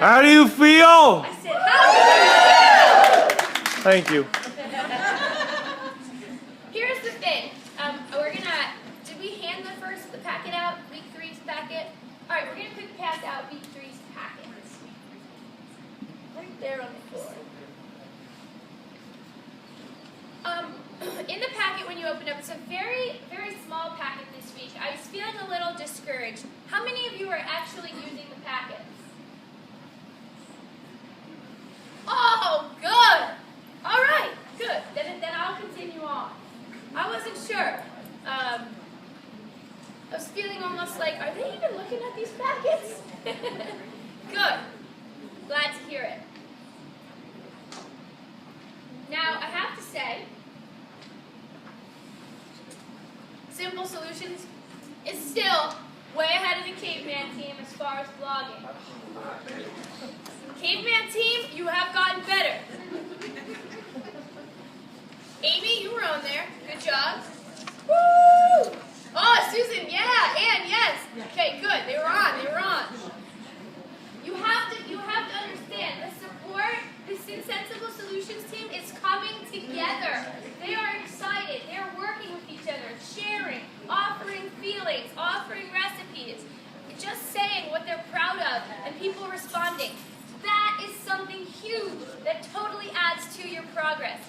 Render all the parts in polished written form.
How do you feel? I said, how do you feel? Thank you. Here's the thing. Did we hand the packet out? Week 3's packet? All right, we're going to pass out week 3's packet. Right there on the floor. In the packet, when you open up, it's a very, very small packet this week. I was feeling a little discouraged. How many of you are actually using the packets? Oh, good. All right, good. Then I'll continue on. I wasn't sure. I was feeling almost like, are they even looking at these packets? Good. Glad to hear it. Now, I have to say, Simple Solutions is still way ahead of the Caveman team as far as blogging. Caveman team, you have gotten better. Amy, you were on there. Good job. Woo! Oh, Susan, yeah, and yes. Okay, good. They were on. You have to understand the support, the Sensible Solutions team is coming together. They are excited. They're working with each other, sharing, offering feelings, offering recipes, just saying what they're proud of, and people responding. That is something huge that totally adds to your progress.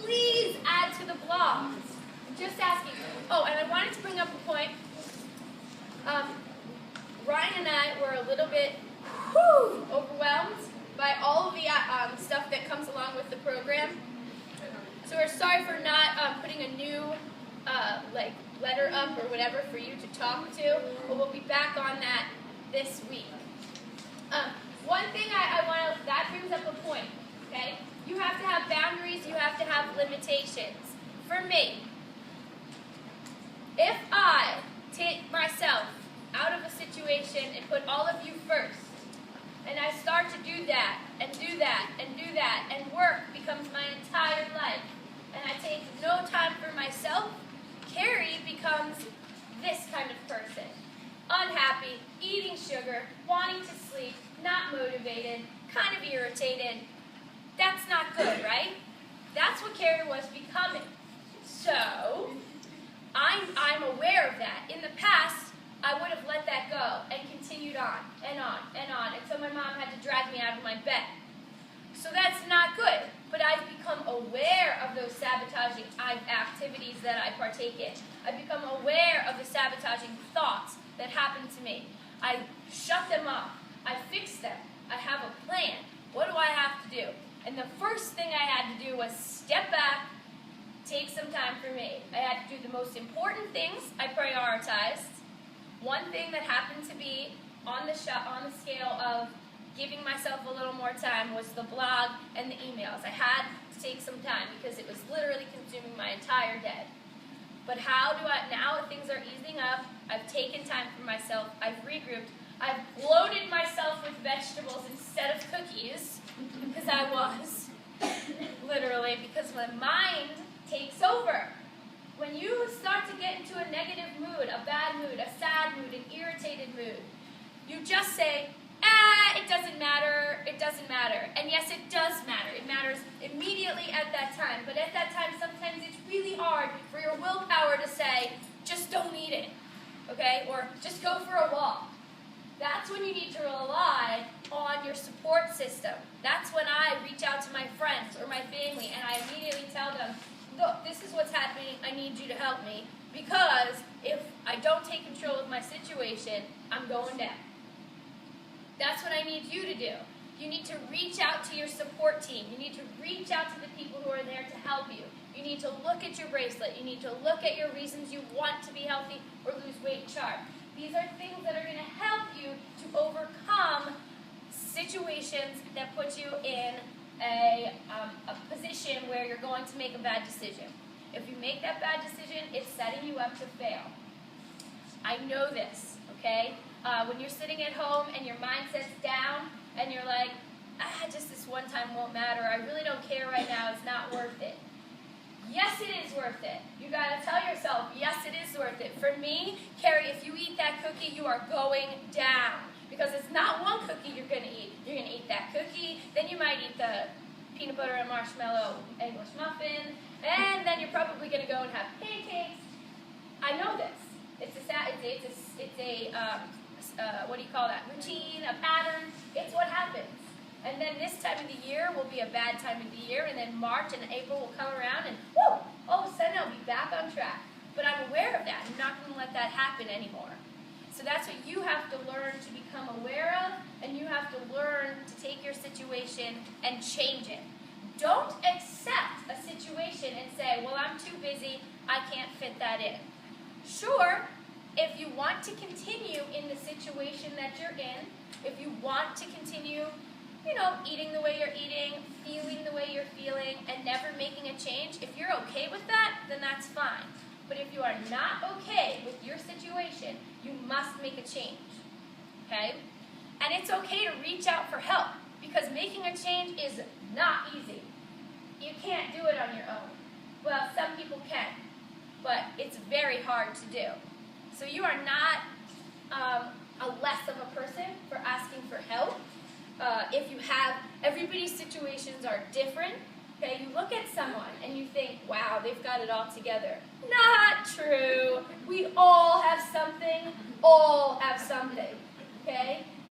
Please add to the blog. I'm just asking. Oh, and I wanted to bring up a point. Ryan and I were a little bit overwhelmed by all of the stuff that comes along with the program. So we're sorry for not putting a new letter up or whatever for you to talk to, but we'll be back on that this week. One thing that brings up a point, okay? You have to have boundaries, you have to have limitations. For me, if I take myself out of a situation and put all of you first, and I start to do that, and do that, and do that, and work becomes my entire life, and I take no time for myself, Carrie becomes this kind of person. Unhappy, eating sugar, wanting to sleep, not motivated, kind of irritated. That's not good, right? That's what Carrie was becoming. So, I'm aware of that. In the past, I would have let that go and continued on and on and on until my mom had to drag me out of my bed. So that's not good. But I've become aware of those sabotaging activities that I partake in. I've become aware of the sabotaging thoughts that happen to me. I shut them off. I fix them. I have a plan. What do I have to do? And the first thing I had to do was step back, take some time for me. I had to do the most important things. I prioritized. One thing that happened to be on the scale of giving myself a little more time was the blog and the emails. I had to take some time because it was literally consuming my entire day. But now that things are easing up, I've taken time for myself, I've regrouped, I've bloated myself with vegetables instead of cookies, because I was, literally, because my mind takes over. When you start to get into a negative mood, a bad mood, a sad mood, an irritated mood, you just say, it doesn't matter, it doesn't matter. And yes, it does matter. It matters immediately at that time. But at that time, sometimes it's really hard for your willpower to say, just don't eat it, okay? Or just go for a walk. That's when you need to rely on your support system. That's when I reach out to my friends or my family and I immediately tell them, look, this is what's happening, I need you to help me. Because if I don't take control of my situation, I'm going down. That's what I need you to do. You need to reach out to your support team. You need to reach out to the people who are there to help you. You need to look at your bracelet. You need to look at your reasons you want to be healthy or lose weight chart. These are things that are going to help you to overcome situations that put you in a position where you're going to make a bad decision. If you make that bad decision, it's setting you up to fail. I know this, okay? When you're sitting at home and your mindset's down and you're like, just this one time won't matter, I really don't care right now, it's not worth it. yes, it is worth it. You got to tell yourself, yes, it is worth it. For me, Carrie, if you eat that cookie, you are going down. Because it's not one cookie you're going to eat. You're going to eat that cookie, then you might eat the peanut butter and marshmallow English muffin, and then you're probably going to go and have pancakes. I know this. It's a what do you call that? Routine, a pattern. It's what happens. And then this time of the year will be a bad time of the year, and then March and April will come around, and whoo, all of a sudden I'll be back on track. But I'm aware of that. I'm not going to let that happen anymore. So that's what you have to learn to become aware of, and you have to learn to take your situation and change it. Don't accept a situation and say, well, I'm too busy, I can't fit that in. Sure, if you want to continue in the situation that you're in, if you want to continue, eating the way you're eating, feeling the way you're feeling, and never making a change, if you're okay with that, then that's fine. But if you are not okay with your situation, you must make a change, okay? And it's okay to reach out for help, because making a change is not easy. You can't do it on your own. Well, some people can, but it's very hard to do. So you are not a less of a person for asking for help. If you have, everybody's situations are different. Okay, you look at someone and you think, wow, they've got it all together. Not true. We all have something. Okay?